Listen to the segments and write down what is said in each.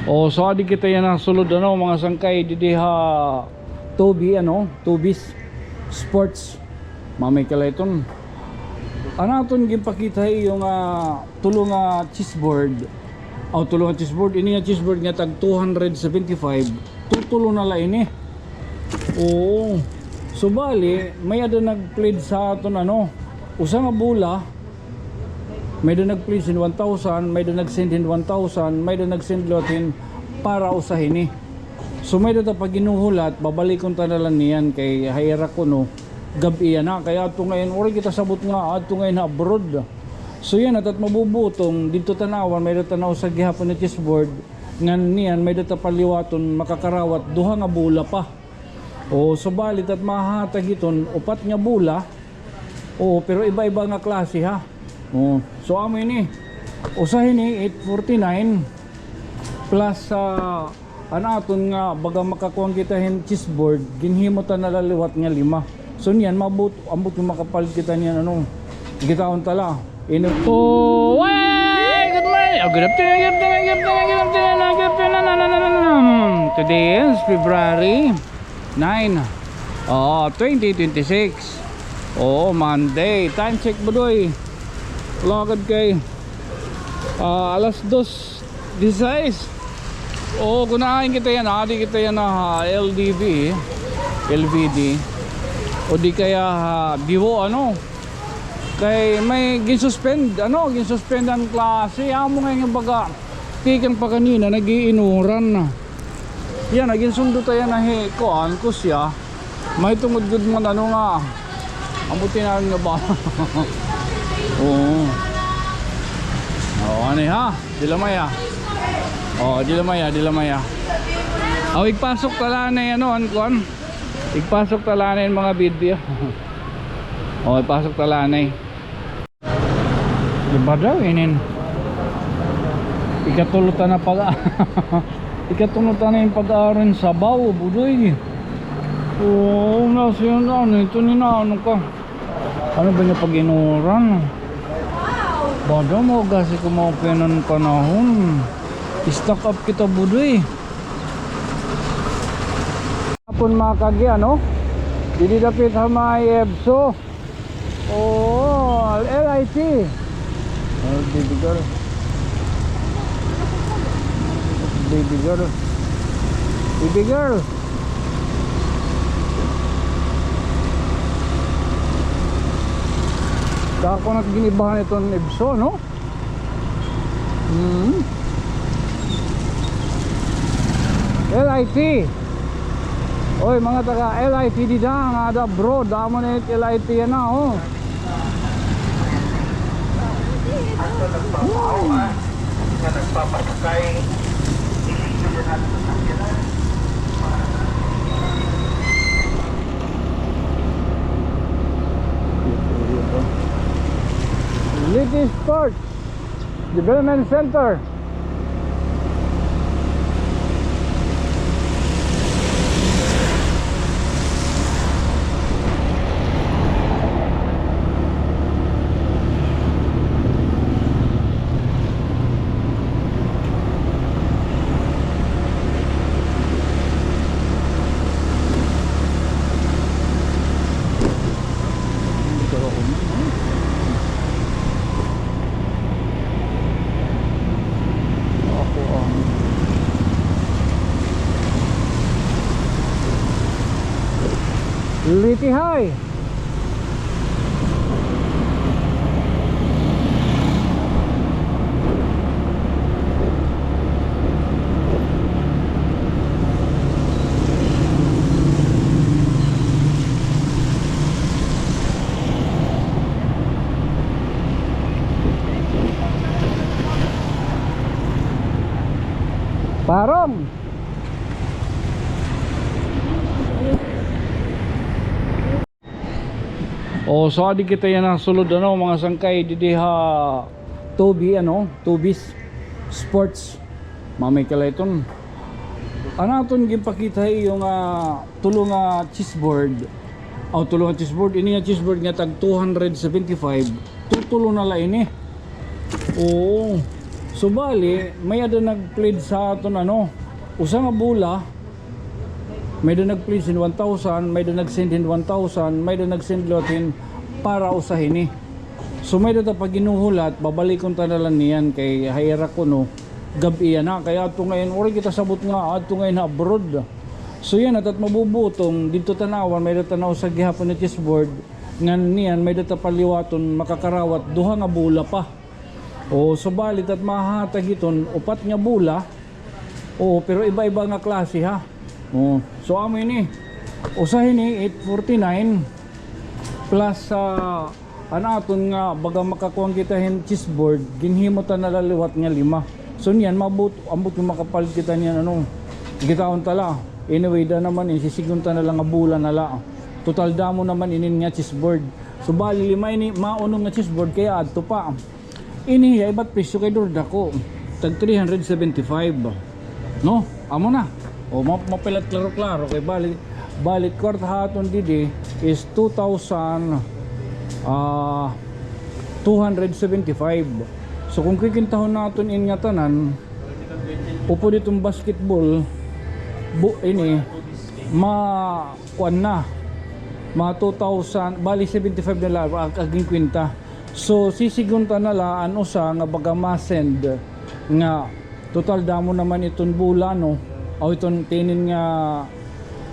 O so adi kita yan ang sulod mga sangkay didi ha Tubis Sports mamay kalayton anaton gimpakita yung tulong chessboard tulong chessboard ini nga chessboard nga tag 275 tutulo na la ini. Oo, so bali may ada nag-pledge sa aton usa nga bula. May da nag-pledge in 1,000, may da nag-send in 1,000, may da nag-send lotin para usahin So may da pag ginuhulat, babalikon ta na lang niyan kay hayra ko gabi na kaya ato ngayon ori kita sabot nga ato ngayon abroad. So yan at mabubutong dito tanawan may da tanaw sa gihapon na chessboard ngan niyan may da paliwaton makakarawat duha nga bula pa. So balit at mahatag iton upat nga bula. Pero iba-iba nga klase ha. So amoy ni usahin ni 849 plus anaton nga baga makakuha kitahin chessboard ginhimutan na laliwat nga 5. So niyan ambot yung makapalit kita niyan gitaon tala good morning, good afternoon. Today is February 9 2026 Monday. Time check budoy lagad kay alas 2:16. Kunain kita yan di kita yan na LVD o di kaya Vivo kay may gisuspend gisuspend ang klase amo nga yung baga kikang pa kanina nagiinuran na yan naginsundo tayo na kuan ko siya may tungod-gud mo nga amutin na nga ba. Ano ha? Dilamaya. Dilamaya. Igpasok tala na yan kuan. Igpasok tala na yung mga video. Igpasok tala na diba daw ikatulutan na ikatulutan na yung pag-aaral sa bawo budoy. Nasiyan ito nina ka. Ano ba niya pag-inuran? Bada mo kasi kumapinan panahon. Stock up kita budoy. Hapon mga kagi Didi dapit hamay EBSO. LIT. Baby girl. Dako na ginibahan itong EBSO LIT. Mga taga LIT di nga ada bro damo na LIT yan nagpapasakay Liti Sports Development Center. Liti High. Parong. So adi kita yan ang sulod mga sangkay didi ha Tubis Sports mamay kalayton anaton gimpakita yung tulong chessboard tulong chessboard ini nga chessboard nga tag 275 tutulo na la ini. So bali, may ada nag-plead sa aton ano, usa nga bula, may da nag-plead sin 1,000, may da nag-send in 1,000, may da nag-send lotin para usahin eh. So may da pag ginuhulat, babalikon ta na lang niyan kay hayra ko no, gabi yan na, kaya ato ngayon, ori kita sabot nga, ato ngayon na abroad. So yan, at mabubutong, dito tanawan, may da tanaw sa gihapon na chessboard, nga niyan, may da paliwaton, makakarawat, duha nga bula pa. O so balit at mahatag iton upat nga bula. O pero iba-iba nga klase ha. O so amoy ni usahin ni 849 plus anaton nga baga makakuang kita hin chessboard ginhimutan na laliwat nga 5. So niyan mabut ambot yung makapalit kita niyan ano. Gitaon tala. Anyway da naman sisigunta na lang nga bula na la. Total damo naman inin nga chessboard. So bali 5 ini maunong nga chessboard kaya adto pa. Ini ay ba't presyo kay Durda ko tag 375 no amo na o mapilat klaro kay balit kwarta haton didi is 2,275. So kung kikintahon naton in nga tanan upo ditong basketball ini kuan na 2,000 bali 75 na lang aging kwinta. So sisigunta na laan usa nga baga masend nga total damo naman iton bula no o iton tinin nga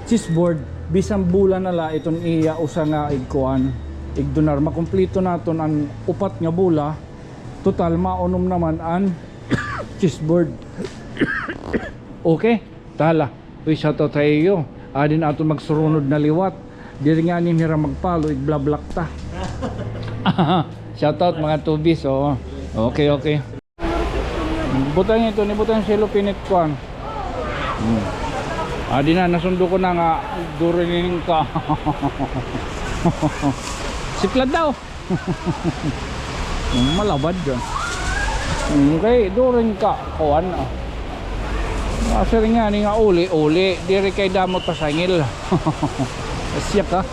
chessboard bisang bula na la iton iya usa nga igkuan igdonar makumpleto naton ang upat nga bula total maunom naman an chessboard. Okay tala uy shoutout tayo adin aton magsurunod na liwat diri nga nin hira magpalo igblablock ta. Shoutout mga tubis oh. Okay. Butang ito ni butang silo pinit ko. Adi na nasundo ko na nga durin ka. Siklad daw. Malabad dyan. Okay, durin ka. Kuan ah. Asir nga ni nga uli. Diri kay damot pasangil. Siya ka.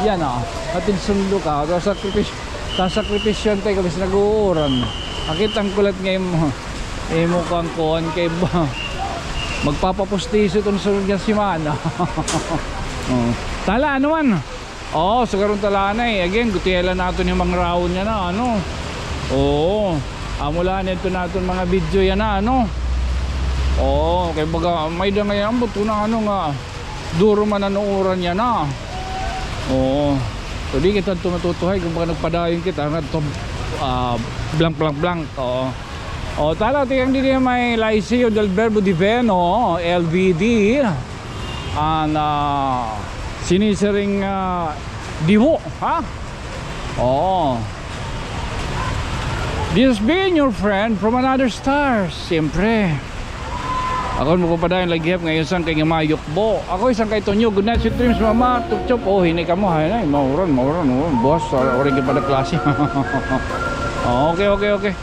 Yan ah. Atin sundo ka. Sasakripisyon tayo kasi nag-uuran. Akit ang kulat ngayon mo. Mukhang kuhan kay ba. Magpapapustiso itong sunod nga simana. Tala ano man. So karon tala na eh. Again, gutiyela natin yung mga round niya na ano. Mula nito natin mga video yan na ano. Kay baga may da ngayon buto na ano nga. Duro man anuuran yan na. So di kita tumatutuhay kung baka nagpadayon kita nga blank. Tala tiyang dili may Liceo del Verbo Divino LVD and sinisiring Divo ha. This being your friend from another star. Siyempre ako mo padayon lagi hap ngayon sang kay mayukbo. Ako isang kay Tonyo. Good night, sweet dreams, mama. Tukchop. Hinay ka mo. Mauran. Boss, orin ka pa na klase. Okay.